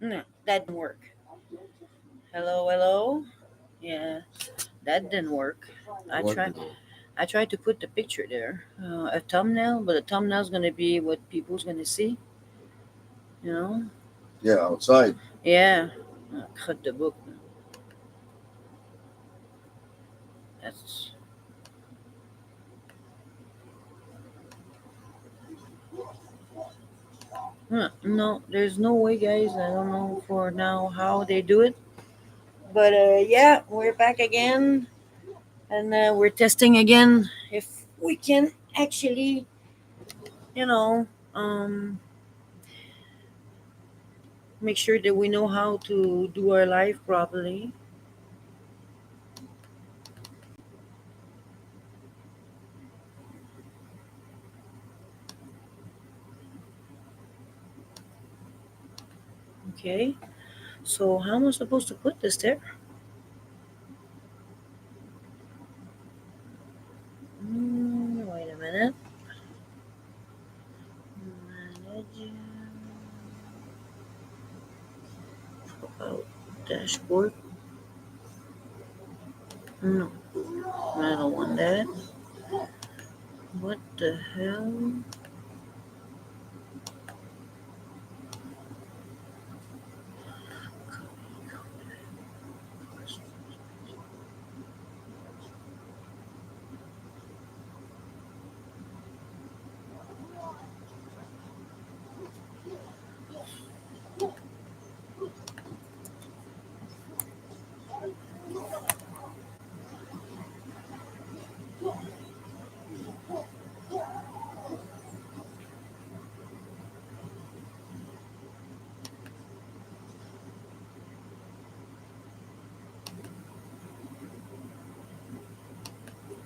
No, that didn't work. Hello, hello. Yeah, that didn't work. I What tried. did it? I tried to put the picture there, a thumbnail, but the thumbnail's gonna be what people's gonna see. You know? Yeah, outside. Yeah. Cut the book. That's. No, there's no way, guys. I don't know for now how they do it, but yeah, we're back again, and we're testing again if we can actually, you know, make sure that we know how to do our life properly. Okay. So how am I supposed to put this there? Wait a minute. Manage about dashboard. No, I don't want that. What the hell?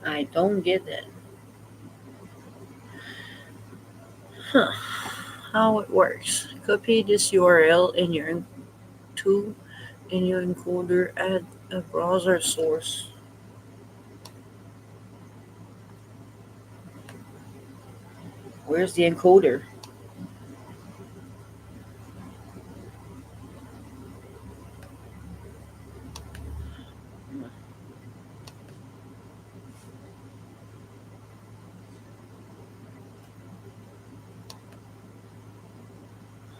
I don't get that. Huh. How it works? Copy this URL to in your encoder. Add a browser source. Where's the encoder?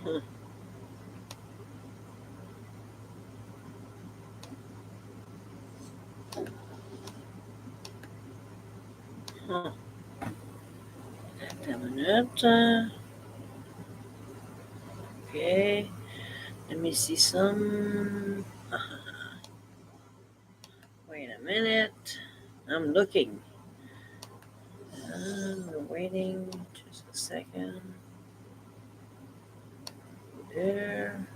Huh. Huh. Damn it. Okay. Let me see some. Wait a minute. I'm looking. I'm waiting. Just a second. There.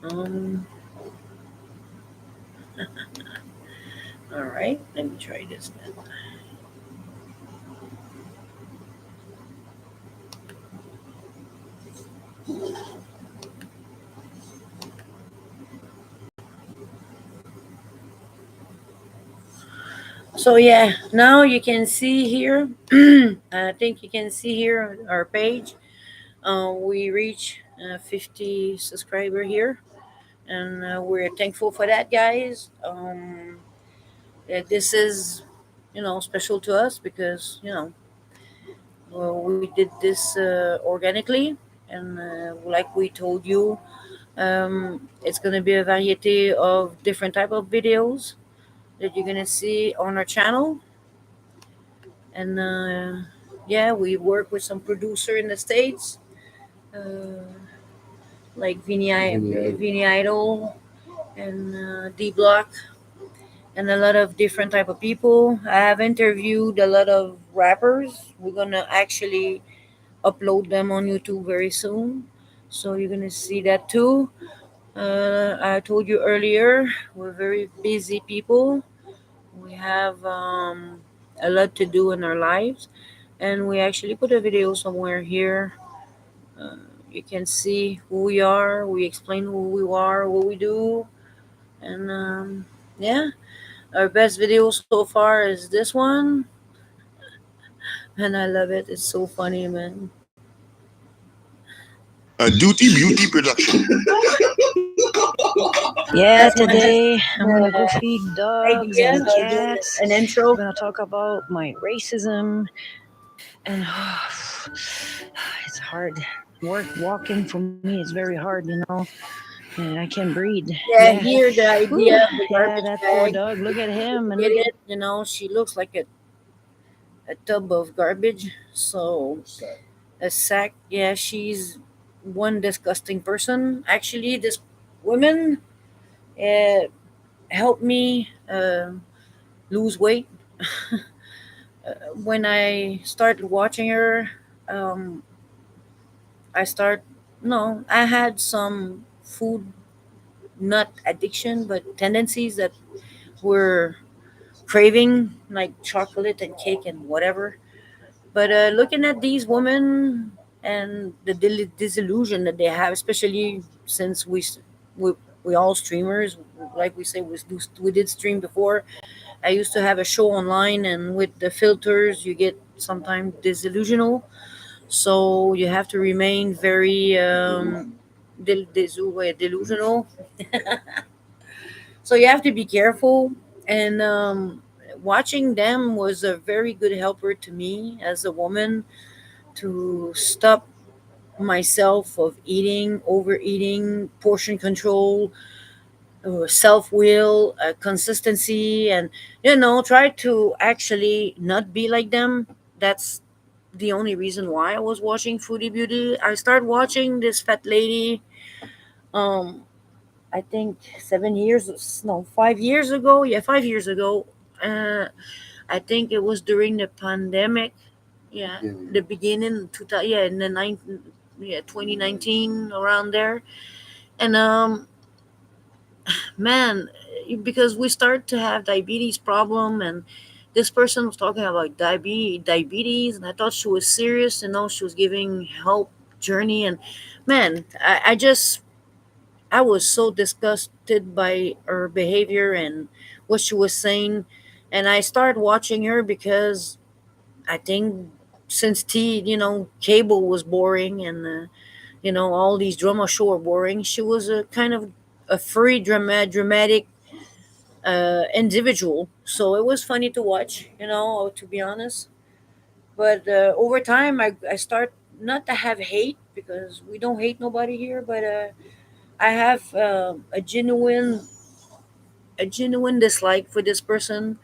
Um. All right. Let me try this then. So yeah, now you can see here. I think you can see here our page. We reach 50 subscriber here, and we're thankful for that, guys. This is, special to us because well, we did this organically, and like we told you, it's gonna be a variety of different type of videos that you're gonna see on our channel, and yeah, we work with some producer in the states, uh, like Vinny. Vinny Idol and D Block, and a lot of different type of people. I have interviewed a lot of rappers. We're gonna actually upload them on YouTube very soon, so you're gonna see that too. I told you earlier, we're very busy people. We have a lot to do in our lives, and we actually put a video somewhere here. Uh, you can see who we are. We explain who we are, what we do, and yeah, our best video so far is this one. and I love it. It's so funny, man. A Duty Beauty production. That's Yeah, my just today I'm gonna go uh, feed dogs idea and of doing cats. an I'm intro. gonna talk about my racism and it's hard. Walking for me is very hard, and I can't breathe. Yeah, Yeah. here the Whew. idea of the Yeah, garbage that poor bag. dog. Look at him and Get look at it? She looks like a tub of garbage. So a sack. Yeah, she's one disgusting person. Actually, this woman uh, helped me lose weight. When I started watching her, um, I start no, I had some food not addiction but tendencies that were craving like chocolate and cake and whatever. But looking at these women and the disillusion that they have, especially since we all streamers, like we say, we did stream before. I used to have a show online, and with the filters, you get sometimes disillusional. So you have to remain very delusional. So you have to be careful. And watching them was a very good helper to me as a woman to stop myself of eating, overeating, portion control, self will, consistency, and try to actually not be like them. That's the only reason why I was watching Foodie Beauty. I started watching this fat lady. Um, I think 7 years, no, 5 years ago. Yeah, 5 years ago. Uh, I think it was during the pandemic. Yeah, the beginning, 2000, yeah, in the 2019 around there. And man, because we start to have diabetes problem, and this person was talking about diabetes, and I thought she was serious. She was giving help journey, and man, I was so disgusted by her behavior and what she was saying. And I started watching her because I think since cable was boring, and all these drama show are boring. She was a kind of a free dramatic individual. So it was funny to watch, to be honest. But over time, I start not to have hate, because we don't hate nobody here, but I have a genuine dislike for this person.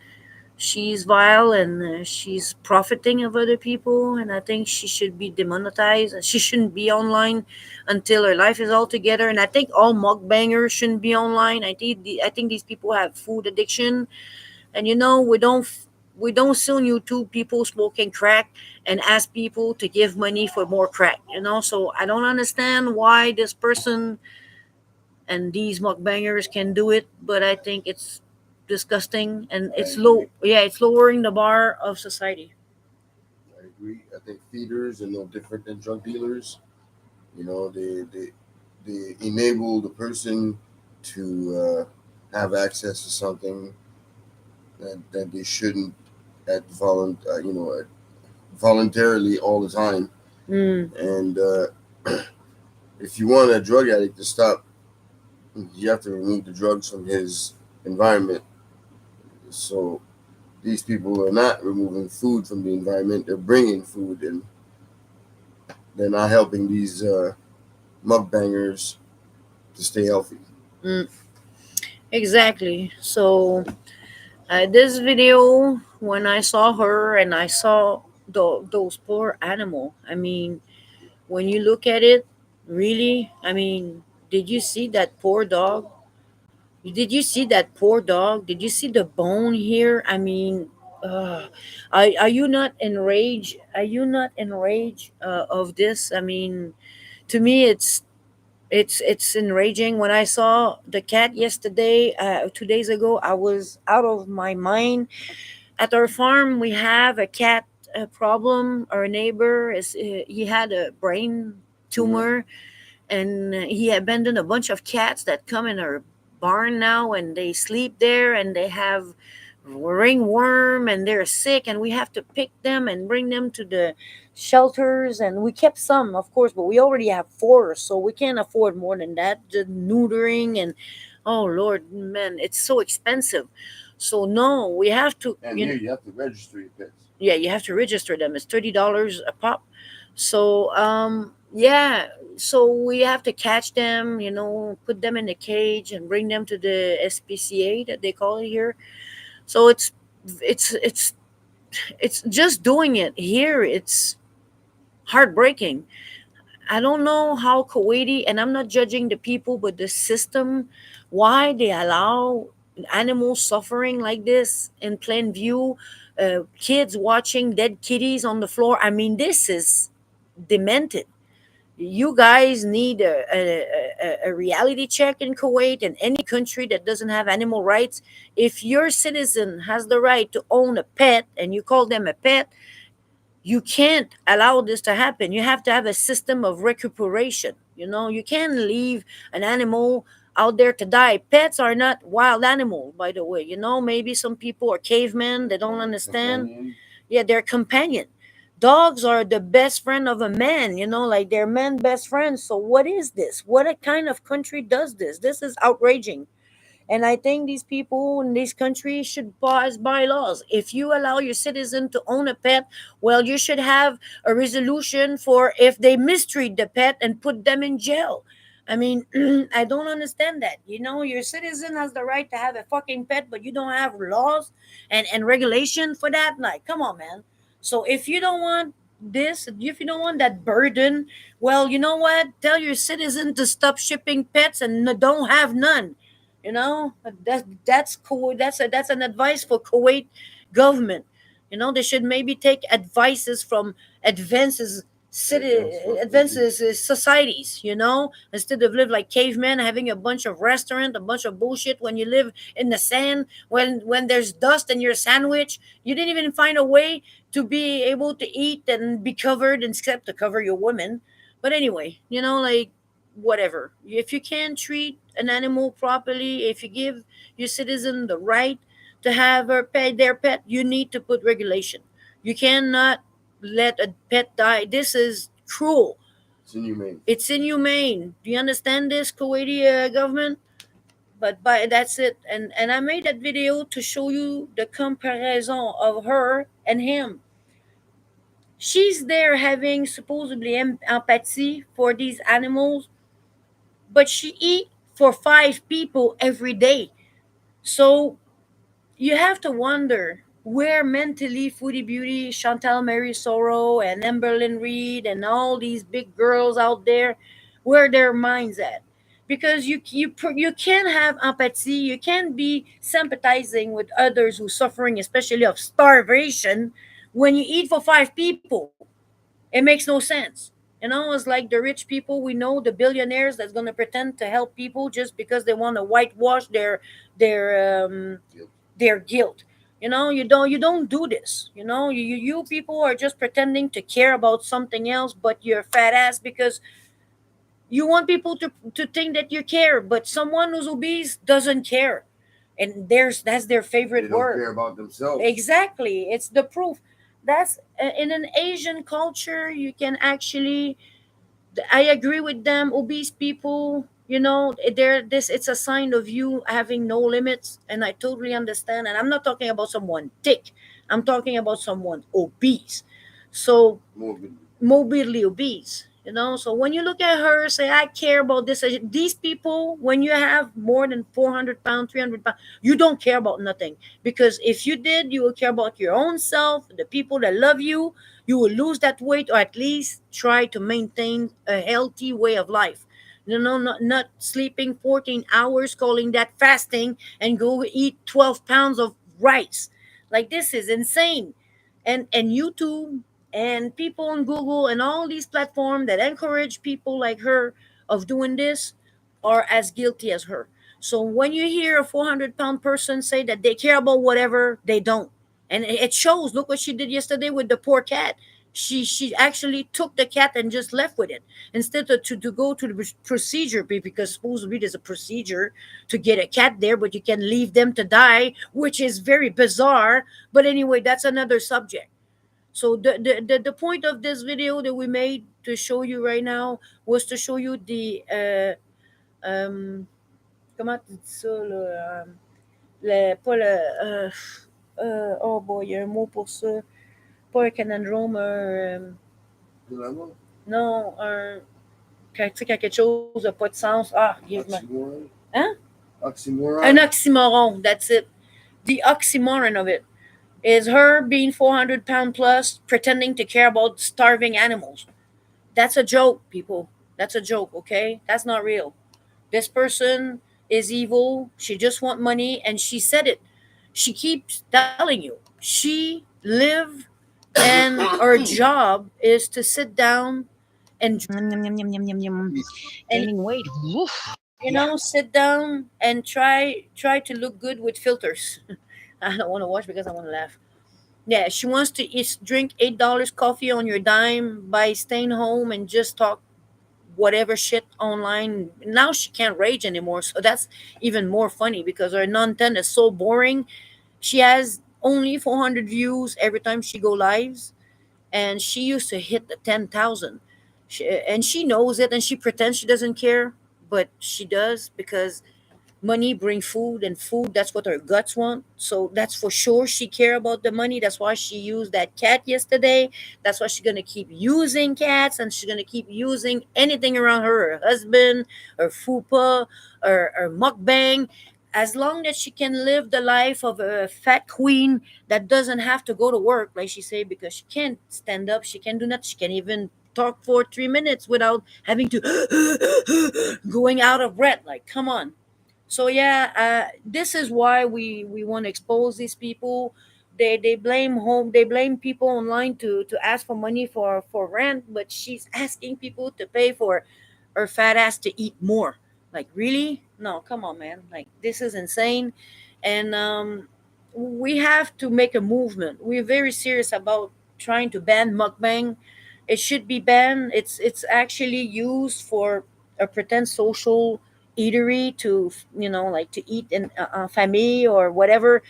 She's vile, and she's profiting of other people, and I think she should be demonetized, and she shouldn't be online until her life is all together. And I think all mukbangers shouldn't be online. I think these people have food addiction, and we don't see on YouTube people smoking crack and ask people to give money for more crack. So I don't understand why this person and these mukbangers can do it, but I think it's disgusting, and I it's agree. low. Yeah, it's lowering the bar of society. I agree. I think feeders are no different than drug dealers. They enable the person to have access to something that they shouldn't voluntarily all the time. Mm, And if you want a drug addict to stop, you have to remove the drugs from his environment. So these people are not removing food from the environment; they're bringing food, and they're not helping these mukbangers to stay healthy. mm, exactly. So this video, when I saw her and I saw those poor animal, I mean, when you look at it, really, I mean, did you see that poor dog? Did you see that poor dog? Did you see the bone here? I mean, are you not enraged? Are you not enraged of this? I mean, to me, it's enraging. When I saw the cat yesterday, 2 days ago, I was out of my mind. At our farm, we have a cat problem. Our neighbor he had a brain Mm-hmm. tumor, and he abandoned a bunch of cats that come in our barn now, and they sleep there, and they have ringworm and they're sick, and we have to pick them and bring them to the shelters. And we kept some, of course, but we already have four, so we can't afford more than that. The neutering and oh Lord, man, it's so expensive. So no, we have to, And here you have to register your pets. yeah, you have to register them. It's $30 a pop. So yeah, so we have to catch them, put them in a cage and bring them to the SPCA that they call it here. So it's it's it's just doing it here. It's heartbreaking. I don't know how Kuwaiti, and I'm not judging the people, but the system, why they allow animals suffering like this in plain view, kids watching dead kitties on the floor. I mean, this is demented. You guys need a reality check in Kuwait and any country that doesn't have animal rights. If your citizen has the right to own a pet and you call them a pet, you can't allow this to happen. You have to have a system of recuperation. You can't leave an animal out there to die. Pets are not wild animals, by the way. Maybe some people are cavemen, they don't understand. Companion. Yeah, they're companion. Dogs are the best friend of a man, like they're men best friends. So what is this? What a kind of country does this? This is outraging. And I think these people in these countries should pass bylaws. If you allow your citizen to own a pet, well, you should have a resolution for if they mistreat the pet and put them in jail. I mean, I don't understand that. Your citizen has the right to have a fucking pet, but you don't have laws and regulation for that. Like, come on, man. So if you don't want this, if you don't want that burden, well, you know what? Tell your citizen to stop shipping pets and don't have none. That's cool. That's an advice for Kuwait government. They should maybe take advices from advances city advances societies, instead of live like cavemen having a bunch of restaurant, a bunch of bullshit. When you live in the sand, when there's dust in your sandwich, you didn't even find a way to be able to eat and be covered except to cover your women. But anyway, like, whatever. If you can't treat an animal properly, if you give your citizen the right to have or pay their pet, you need to put regulation. You cannot let a pet die. This is cruel. It's inhumane. It's inhumane. Do you understand this, Kuwaiti government? But that's it. And I made that video to show you the comparison of her and him. She's there having supposedly empathy for these animals, but she eat for 5 people every day. So you have to wonder where mentally Foodie Beauty, Chantal Mary Sorrow, and Emberlyn Reed, and all these big girls out there, where their minds at. Because you can't have empathy, you can't be sympathizing with others who suffering, especially of starvation, when you eat for 5 people. It makes no sense. It's like the rich people we know, the billionaires that's gonna pretend to help people just because they want to whitewash their Guilt. their guilt. You don't do this. You people are just pretending to care about something else, but you're fat ass because you want people to think that you care, but someone who's obese doesn't care. And that's their They favorite don't word. care about themselves. Exactly. It's the proof. That's in an Asian culture, you can actually, I agree with them. Obese people, they're this. It's a sign of you having no limits, and I totally understand. And I'm not talking about someone thick. I'm talking about someone obese. So Morbid. morbidly obese. So when you look at her, say, I care about this. These people, when you have more than 400 pounds, 300 pounds, you don't care about nothing. Because if you did, you will care about your own self, the people that love you. You will lose that weight, or at least try to maintain a healthy way of life. Not sleeping 14 hours, calling that fasting, and go eat 12 pounds of rice. Like, this is insane. And YouTube and people on Google and all these platforms that encourage people like her of doing this are as guilty as her. So when you hear a 400-pound person say that they care about whatever, they don't. And it shows. Look what she did yesterday with the poor cat. She actually took the cat and just left with it instead of to go to the procedure, because supposedly there's a procedure to get a cat there, but you can leave them to die, which is very bizarre. But anyway, that's another subject. So the point of this video that we made to show you right now was to show you the comment tu dis ça là, pas le oh boy, il y a un mot pour ça, pas un conundrum, non, quand, tu sais, quand quelque chose n'a pas de sens. Ah, Oxymoron. Hein? Oxymoron. An oxymoron, that's it. The oxymoron of it is her being 400 pound plus, pretending to care about starving animals. That's a joke, people. That's a joke, okay? That's not real. This person is evil. She just want money, and she said it. She keeps telling you. She live, and her job is to sit down and Yum, yum, yum, yum, yum, yum, yum. And- Gaining weight. Woof. sit down and try to look good with filters. I don't want to watch because I want to laugh. Yeah, she wants to drink $8 coffee on your dime by staying home and just talk whatever shit online. Now she can't rage anymore, so that's even more funny because her content is so boring. She has only 400 views every time she go lives, and she used to hit the 10,000. And she knows it, and she pretends she doesn't care, but she does, because money bring food, and food, that's what her guts want. So that's for sure she care about the money. That's why she used that cat yesterday. That's why she's gonna keep using cats, and she's gonna keep using anything around her husband, her fupa, or mukbang, as long as she can live the life of a fat queen that doesn't have to go to work, like she say, because she can't stand up, she can't do nothing, she can't even talk for 3 minutes without having to going out of breath. Like, come on. So yeah, this is why we want to expose these people. They blame home. They blame people online to ask for money for rent, but she's asking people to pay for her fat ass to eat more. Like, really? No, come on, man. Like, this is insane, and we have to make a movement. We're very serious about trying to ban mukbang. It should be banned. It's actually used for a pretend social eatery to, like, to eat in a family or whatever.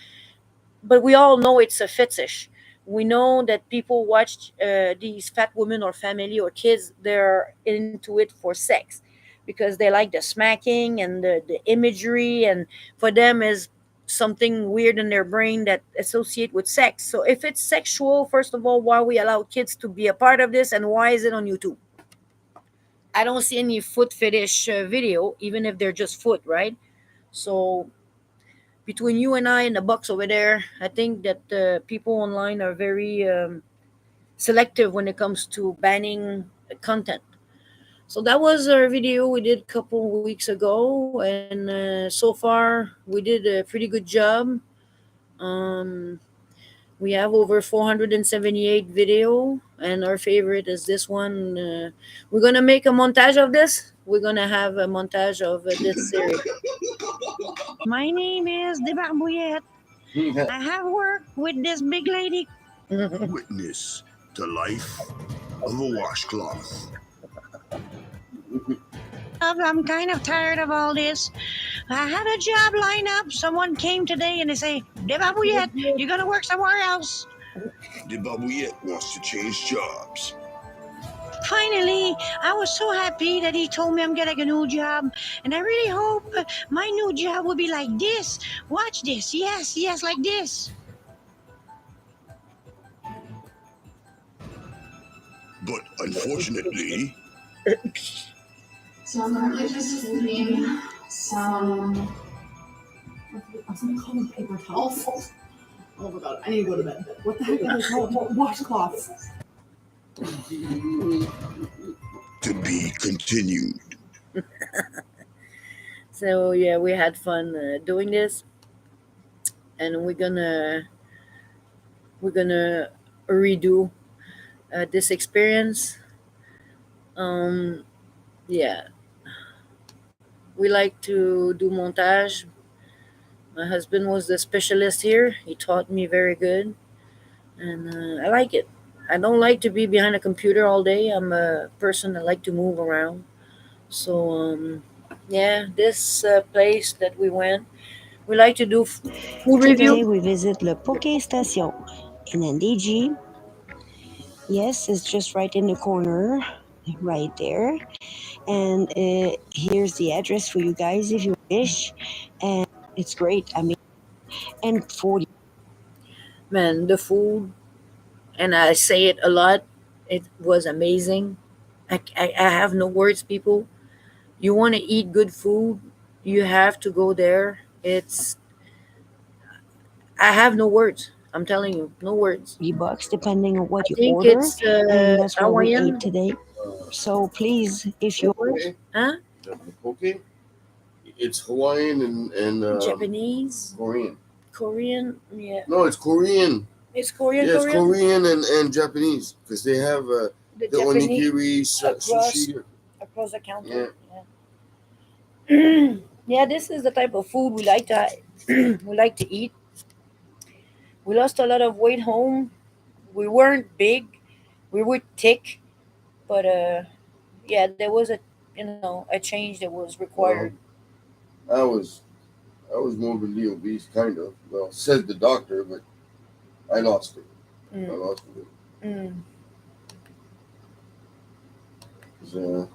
But we all know it's a fetish. We know that people watch these fat women or family or kids, they're into it for sex, because they like the smacking and the imagery, and for them is something weird in their brain that associate with sex. So if it's sexual, first of all, why we allow kids to be a part of this, and why is it on YouTube? I don't see any foot fetish video, even if they're just foot, right? So between you and I and the bucks over there, I think that people online are very selective when it comes to banning content. So that was our video we did a couple weeks ago, and so far we did a pretty good job. Um, we have over 478 video, and our favorite is this one. We're gonna make a montage of this. We're gonna have a montage of this series. My name is Debarbouillet. I have worked with this big lady. Witness to life of a washcloth. I'm kind of tired of all this. I had a job lined up. Someone came today and they say, Debarbouillet, you're going to work somewhere else. De Barbouillet wants to change jobs. Finally, I was so happy that he told me I'm getting a new job. And I really hope my new job will be like this. Watch this. Yes, yes, like this. But unfortunately, So I'm currently just cleaning some. I'm gonna call them paper towels. Oh my god, I need to go to bed. What the heck are they called? Washcloths. to be continued. So yeah, we had fun doing this, and we're gonna redo this experience. Yeah, we like to do montage. My husband was the specialist here. He taught me very good, and I like it. I don't like to be behind a computer all day. I'm a person that like to move around. So yeah, this place that we went, we like to do food Today review. we visit Le Poké Station in NDG. Yes, it's just right in the corner, right there. And here's the address for you guys if you wish. And it's great. I mean, and 40. Man, the food, and I say it a lot. It was amazing. I have no words, people. You want to eat good food, you have to go there. It's I have no words. I'm telling you, no words. $40 depending on I what you think order. it's And that's what we ate Hawaiian. today. So please, if you Poke, Huh? the poke. It's Hawaiian and Japanese, Korean. Korean. Yeah, No, it's Korean. it's Korean. Yeah, it's Korean. Korean and Japanese because they have The the Japanese onigiri across sushi. across the counter. Yeah. Yeah, this is the type of food we like to we like to eat. We lost a lot of weight home. We weren't big. We were thick, but yeah, there was a change that was required. Well, I was morbidly obese, kind of. Well, said the doctor, but I lost it. I Mm, lost it. mm. 'Cause,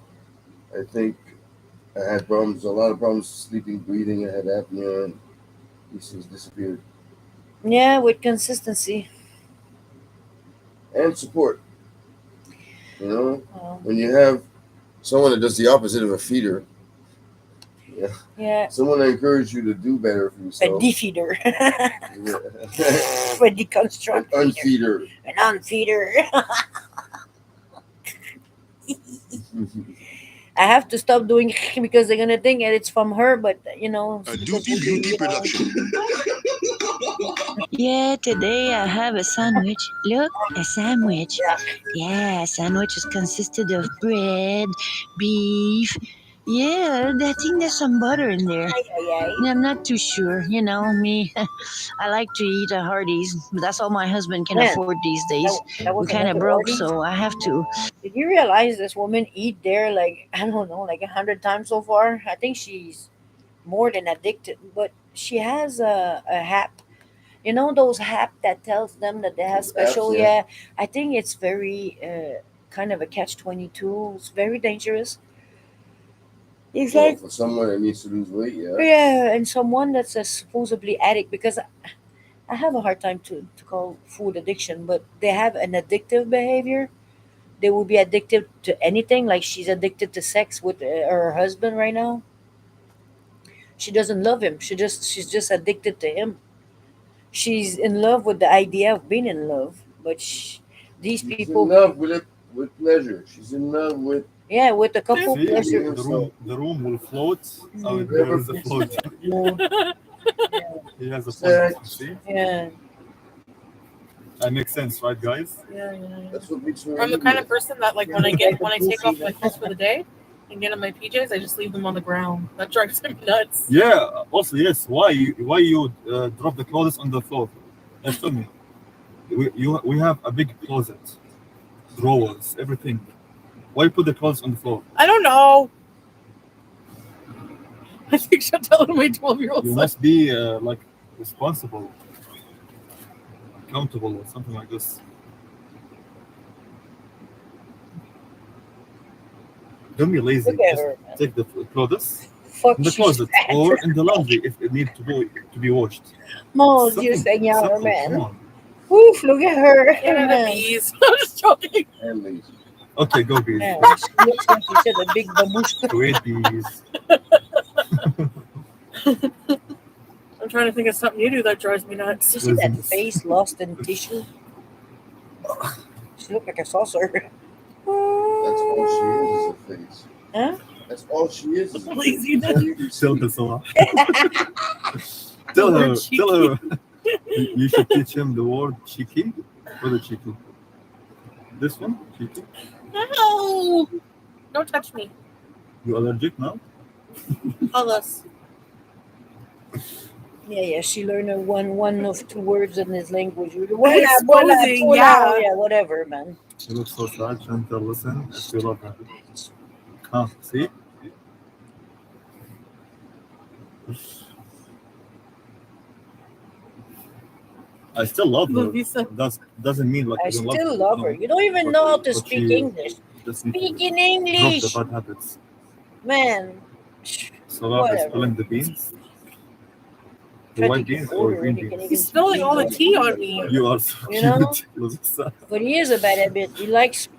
I think I had problems, a lot of problems sleeping, breathing. I had apnea, and these things disappeared. Yeah, with consistency. And support. You know, Um, when you have someone that does the opposite of a feeder, yeah, yeah, someone that encourages you to do better for a yourself, defeater, yeah. a An deconstruct feeder, unfeeder. an unfeeder. I have to stop doing because they're gonna think that it's from her, but A supposed Doofy to be, Beauty production. Yeah, today I have a sandwich. Look, a sandwich. Yeah. Yeah, sandwich is consisted of bread, beef. Yeah, I think there's some butter in there. Ay, ay, ay. I'm not too sure. You know, me, I like to eat a Hardee's. But that's all my husband can Man, afford these days. that We're was kind of another broke, Hardee's. so I have to. Did you realize this woman eat there like I don't know, like 100 times so far? I think she's more than addicted, but she has a app. You know those app that tells them that they have Those apps, special. yeah. Yeah, I think it's very kind of a catch-22. It's very dangerous. It's Well, like for someone that needs to lose weight, yeah. yeah, and someone that's a supposedly addict because I have a hard time to call food addiction, but they have an addictive behavior. They will be addicted to anything. Like she's addicted to sex with her husband right now. She doesn't love him. She's just addicted to him. She's in love with the idea of being in love, but these She's in people, love with it, with pleasure. She's in love with yeah, with a couple See, pleasure. the room will float. So Mm. there is a float. Yeah, He has a Sex. float. See, yeah, that makes sense, right, guys? yeah, yeah. that's what makes her. I'm the kind of person that, like, when I take off my clothes for the day and get on my PJs, I just leave them on the ground. That drives me nuts. Yeah. Also, yes. Why you drop the clothes on the floor? Yes, tell me. We have a big closet, drawers, everything. Why you put the clothes on the floor? I don't know. I think she'll tell my 12-year-old You son. must be like responsible, accountable, or something like this. Don't be lazy. Look at Just her, man. take the clothes Fuck, in the she's closet fat. or in the laundry if it needs to be washed. Mon Something Dieu Seigneur, simple, come man. on. Oof, look at her. Get out of bees. I'm just joking. And lazy. Okay, go bees. Yeah, she looks like she said a big babushka. Great bees. I'm trying to think of something you do that drives me nuts. You see that Business. face lost in tissue? She looked like a saucer. That's all she is a face. Huh? That's all she is. A face. Laziness. That's all you can Tell see. the Salah. Tell her. Cheeky. Tell her. You should teach him the word cheeky or the cheeky. This one, cheeky. No. Don't touch me. You allergic now? All us. Yeah. She learned one of two words in his language. Exposing, yeah. Whatever, man. You look so sad, gentle, listen, if you love her. Huh, see? I still love her. Lovisa. Doesn't mean like I you don't still love love her. You don't even know how to speak English. Just need Speak to in drop English, the bad habits. man. Salah is Whatever. spilling the beans. The Try to white get beans or older green and you can beans? He's spilling all the tea on me. You are so You know? cute, Lovisa. But he is a bad habit. He likes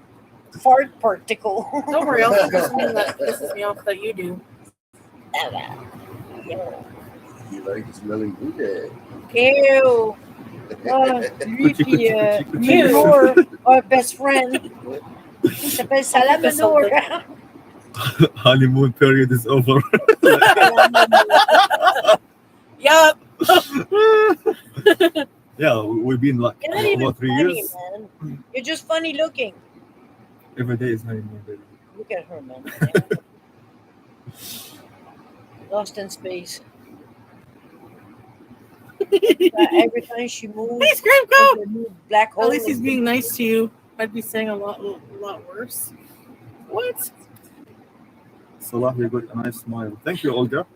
fart particle. Don't worry, I'll think of something that pisses me off that you do. You like smelling good. Ew. Creepy. Minor, our best friend. He s'appelle Salamador. Honeymoon period is over. Yup. Yeah, we've been like You're not even about 3 funny, years. man. You're just funny looking. Every day is honeymoon, baby. Look at her, man. Lost in space. Every time she moves, Hey, Scream, go! there's a new black hole. At least he's being nice to you. I'd be saying a lot worse. What? Salah, you got a nice smile. Thank you, Olga.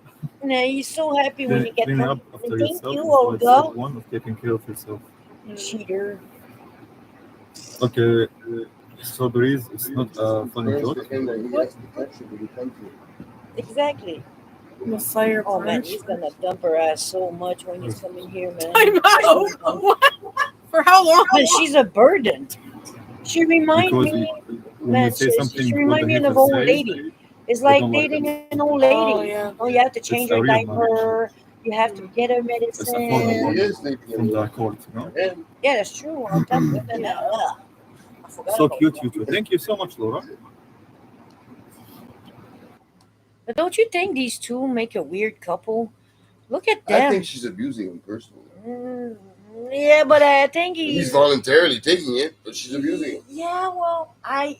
Nah, he's so happy when you get Cleaning up home. after Thank yourself you, is always Olga. step one of taking care of yourself. Cheater. Okay, strawberries, it's not a funny First, joke. the thing that he has to touch it with the country. Exactly. Messiah Oh man, punch. he's gonna dump her ass so much when he's coming here, man. I'm out. What? For how long? Man, she's a burden. She reminds Because me, when man. you say something She with reminds the me of an haters old say, lady. It's I like don't like dating it. an old lady. Oh, yeah. Oh, you have to change a her real diaper. You have to get her It's a medicine. formal He is thinking from the of court, you know? him. Yeah, that's true. On top of that, I forgot So about cute, that. you two. Thank you so much, Laura. But don't you think these two make a weird couple? Look at I them. think she's abusing him personally. Yeah, but I think He's voluntarily taking it, but she's abusing him. Yeah, well, I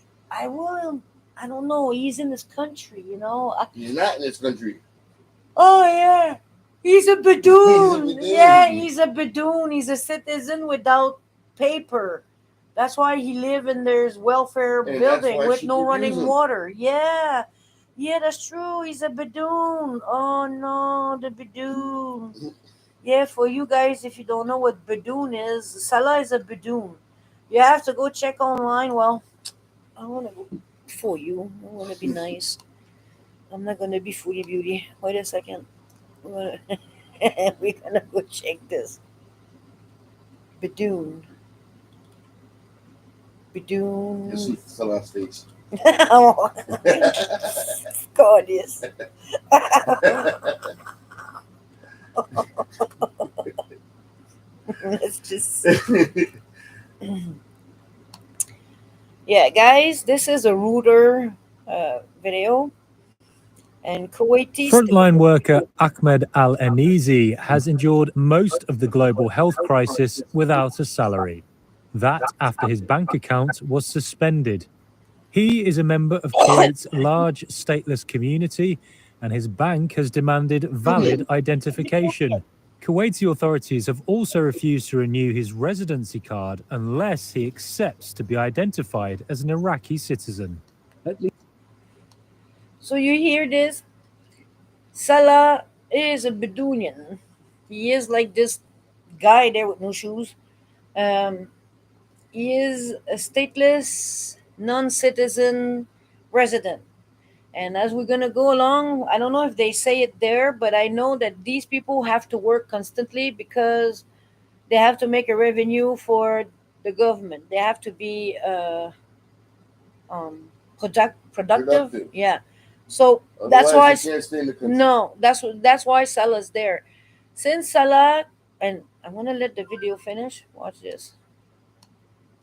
will. I don't know. He's in this country, you know. He's not in this country. Oh yeah, he's a Badoon. He's a Badoon. Yeah, he's a Badoon. He's a citizen without paper. That's why he live in there's welfare And that's building why with she no could running use him. water. Yeah, yeah, that's true. He's a Badoon. Oh no, the Badoon. Yeah, for you guys, if you don't know what Badoon is, Salah is a Badoon. You have to go check online. Well, I want to go for you. I want to be nice. I'm not gonna be Foodie Beauty. Wait a second. We're gonna go check this. Badoon. Badoon. This is Salah's face. Oh, God, yes. Let's just. Yeah, guys, this is a Rooter video. And Kuwaiti. Frontline worker Ahmed Al Enizi has endured most of the global health crisis without a salary. That after his bank account was suspended. He is a member of Kuwait's large stateless community, and his bank has demanded valid identification. Kuwaiti authorities have also refused to renew his residency card unless he accepts to be identified as an Iraqi citizen. So you hear this? Salah is a Bedouinian. He is like this guy there with no shoes. He is a stateless, non-citizen resident. And as we're going to go along, I don't know if they say it there, but I know that these people have to work constantly because they have to make a revenue for the government. They have to be productive. Yeah. So that's why Otherwise, he can't stay in the country. no, that's why Salah's there. Since Salah, and I'm gonna let the video finish. Watch this.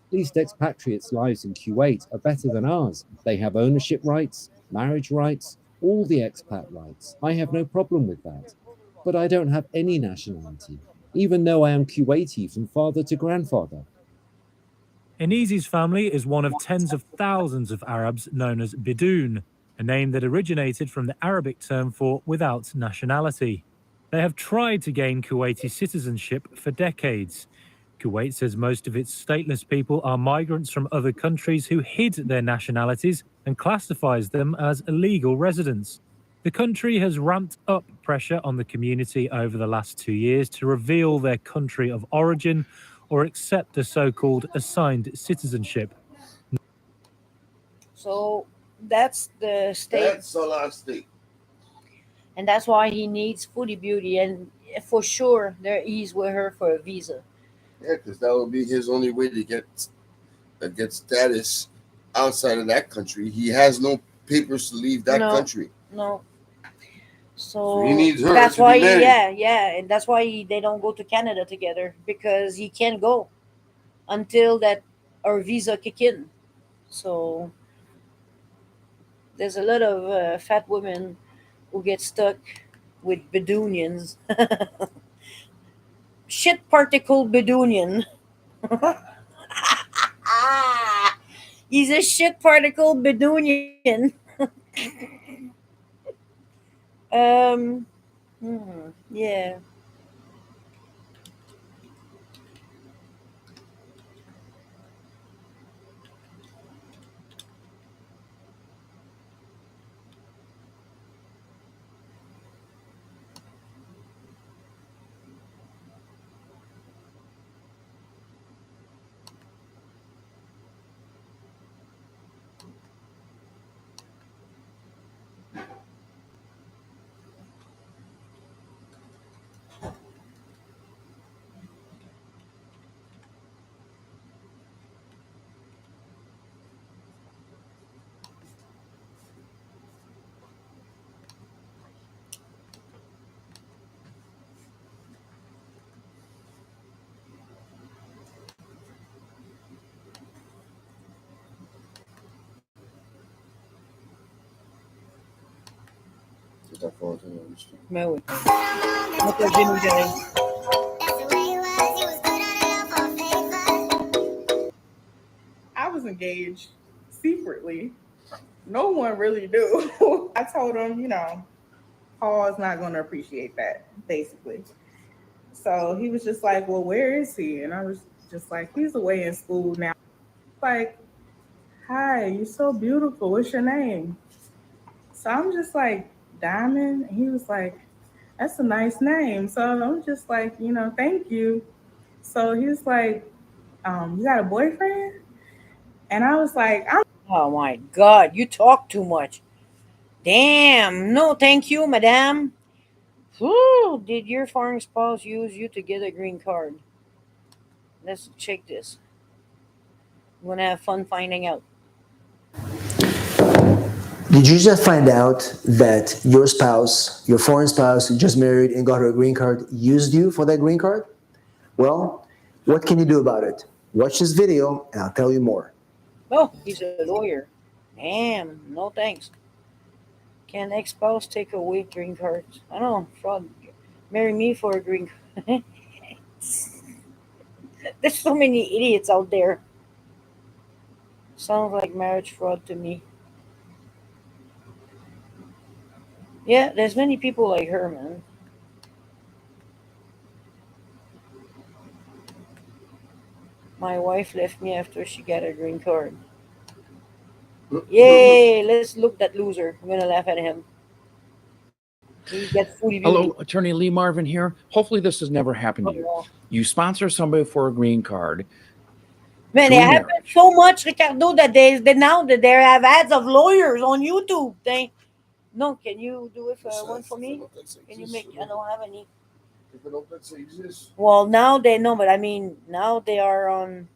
At least expatriates' lives in Kuwait are better than ours. They have ownership rights, marriage rights, all the expat rights. I have no problem with that. But I don't have any nationality, even though I am Kuwaiti from father to grandfather. Enizi's family is one of tens of thousands of Arabs known as Bidoon, a name that originated from the Arabic term for without nationality. They have tried to gain Kuwaiti citizenship for decades. Kuwait says most of its stateless people are migrants from other countries who hid their nationalities and classifies them as illegal residents. The country has ramped up pressure on the community over the last 2 years to reveal their country of origin or accept a so-called assigned citizenship. So that's the state. That's Salah's state. And that's why he needs Foodie Beauty. And for sure, he's with her for a visa. Yeah, because that would be his only way to get status outside of that country. He has no papers to leave that country. No. So he needs her that's to why, be married. and that's why they don't go to Canada together, because he can't go until that our visa kick in. So there's a lot of fat women who get stuck with Bedouinians. Shit particle Bedouinian. He's a shit particle Bedouinian. Yeah. Mais oui. Moi, que j'ai nous gérer. I was engaged secretly. No one really knew. I told him, Paul is not going to appreciate that, basically. So he was just like, well, where is he? And I was just like, he's away in school now. Like, hi, you're so beautiful. What's your name? So I'm just like, Diamond. And he was like, that's a nice name. So I'm just like, thank you. So he was like, you got a boyfriend? And I was like, oh my God, you talk too much. Damn. No, thank you, madame. Whew, did your foreign spouse use you to get a green card? Let's check this. I'm going to have fun finding out. Did you just find out that your spouse, your foreign spouse who just married and got her green card, used you for that green card? Well, what can you do about it? Watch this video and I'll tell you more. Oh, he's a lawyer. Damn, no thanks. Can ex-spouse take away green cards? I don't know, fraud. Marry me for a green card. There's so many idiots out there. Sounds like marriage fraud to me. Yeah, there's many people like her, man. My wife left me after she got a green card. Yay, let's look that loser. I'm gonna laugh at him. He gets Foodie Beauty. Hello, Attorney Lee Marvin here. Hopefully this has never happened to you. You sponsor somebody for a green card. Man, it happens so much, Ricardo, that they have ads of lawyers on YouTube. No, can you do it for one for me? Can you make? I don't have any. Well, now they know, but I mean, now they are on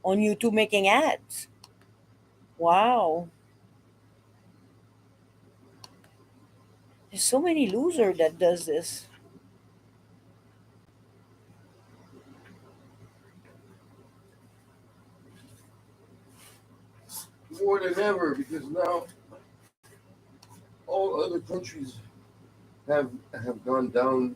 YouTube making ads. Wow. There's so many losers that does this. More than ever, because now all other countries have gone down.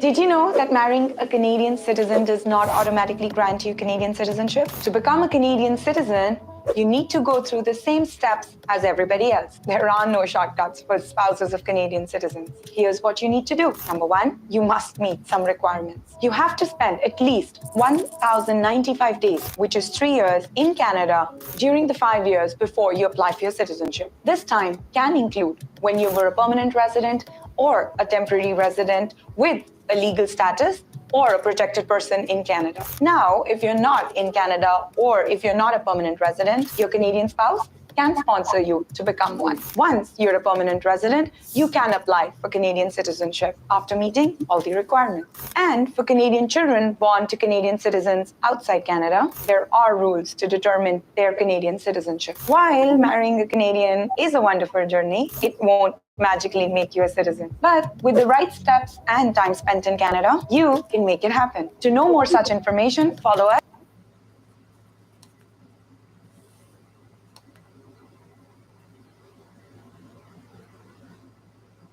Did you know that marrying a Canadian citizen does not automatically grant you Canadian citizenship? To become a Canadian citizen, You need to go through the same steps as everybody else. There are no shortcuts for spouses of Canadian citizens. Here's what you need to do. Number one, you must meet some requirements. You have to spend at least 1,095 days, which is 3 years, in Canada during the 5 years before you apply for your citizenship. This time can include when you were a permanent resident or a temporary resident with a legal status or a protected person in Canada. Now, if you're not in Canada or if you're not a permanent resident, your Canadian spouse can sponsor you to become one. Once you're a permanent resident, you can apply for Canadian citizenship after meeting all the requirements. And for Canadian children born to Canadian citizens outside Canada, there are rules to determine their Canadian citizenship. While marrying a Canadian is a wonderful journey, it won't magically make you a citizen. But with the right steps and time spent in Canada, you can make it happen. To know more such information, follow us.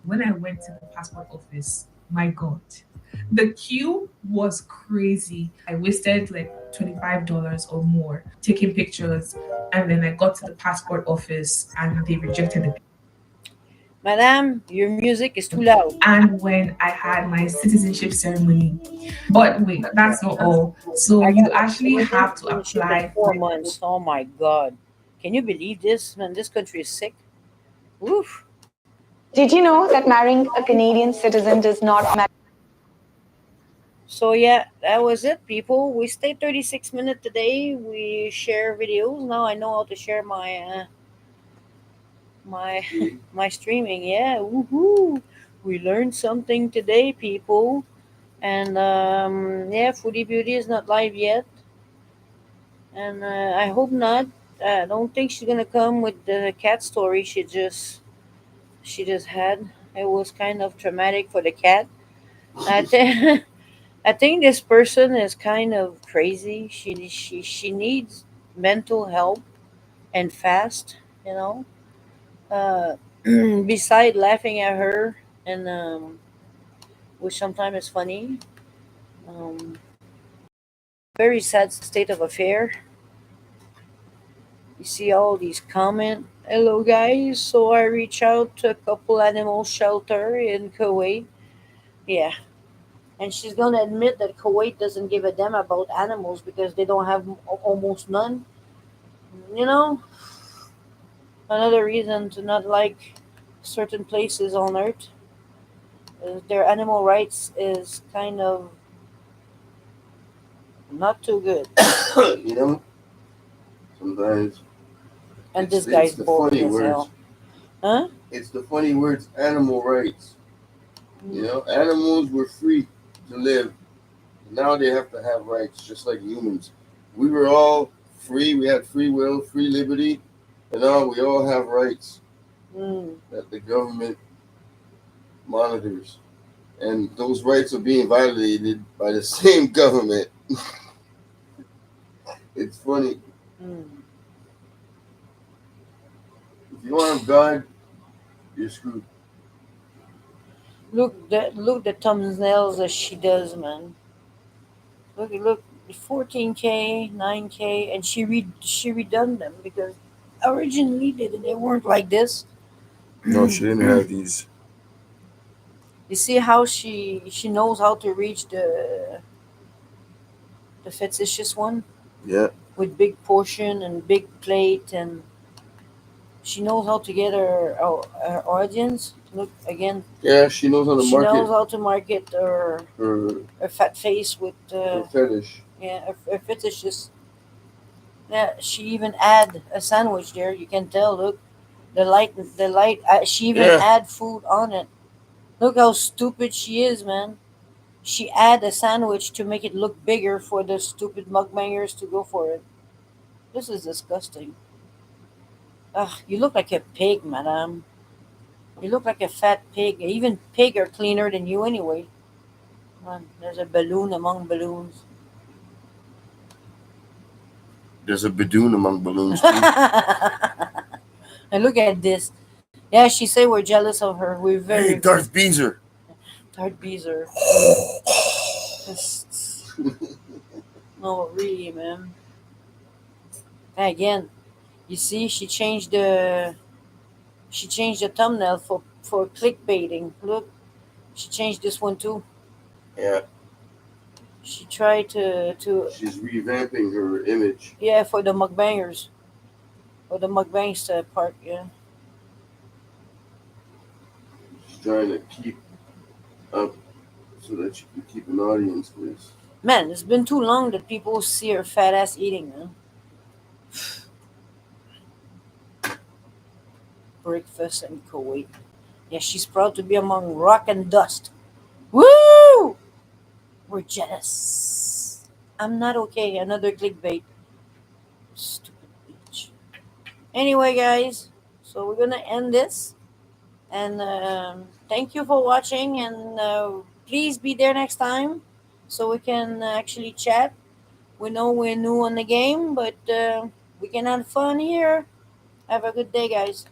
When I went to the passport office, my God, the queue was crazy. I wasted like $25 or more taking pictures, and then I got to the passport office and they rejected the. Madam, your music is too loud. And when I had my citizenship ceremony, but wait, that's not all. So you actually have to apply for 4 months. Oh my God, can you believe this? Man, this country is sick. Oof. Did you know that marrying a Canadian citizen does not matter? So yeah, that was it, people. We stayed 36 minutes today. We share videos. Now I know how to share my my streaming. Yeah, woohoo! We learned something today, people. And yeah, Foodie Beauty is not live yet, and I hope not. I don't think she's gonna come with the cat story she just had. It was kind of traumatic for the cat. I think I think this person is kind of crazy. She needs mental help and fast. You know. Beside laughing at her and which sometimes is funny. Um, Very sad state of affair. You see all these comment. Hello guys. So I reach out to a couple animal shelter in Kuwait. Yeah. And she's gonna admit that Kuwait doesn't give a damn about animals because they don't have almost none. You know, another reason to not like certain places on Earth. Their animal rights is kind of not too good. You know, sometimes. And this guy's the boring funny as words. hell. Huh? It's the funny words, animal rights. You know, animals were free to live. Now they have to have rights, just like humans. We were all free. We had free will, free liberty, and now we all have rights that the government monitors. And those rights are being violated by the same government. It's funny. If you don't have God, you're screwed. Look the thumbnails that she does, man. Look, 14K, 9K, and she redone them because originally they weren't like this. No, she didn't have these. You see how she knows how to reach the fictitious one Yeah. with big portion and big plate, and she knows how to get her audience. Look again. Yeah, she knows how to She market. knows how to market her fat face with her fetish. yeah, her fetishes. Yeah, she even add a sandwich there. You can tell. Look, the light. She even add food on it. Look how stupid she is, man. She add a sandwich to make it look bigger for the stupid mukbangers to go for it. This is disgusting. Ugh, you look like a pig, madam. You look like a fat pig. Even pig are cleaner than you anyway. Man, there's a balloon among balloons. There's a badoon among balloons too. And look at this. Yeah, she say we're jealous of her. We're very Hey, Darth Beezer. Darth Beezer. No, really, man. Again, You see, she changed the thumbnail for clickbaiting. Look, she changed this one too. Yeah. She tried to She's revamping her image. yeah, for the mukbangers, or the mukbangs part. Yeah. She's trying to keep up so that she can keep an audience, please. Man, it's been too long that people see her fat ass eating, man. Breakfast in Kuwait. Yeah, she's proud to be among rock and dust. Woo! We're jealous. I'm not okay. Another clickbait. Stupid bitch. Anyway, guys, so we're gonna end this. And thank you for watching. And please be there next time so we can actually chat. We know we're new on the game, but we can have fun here. Have a good day, guys.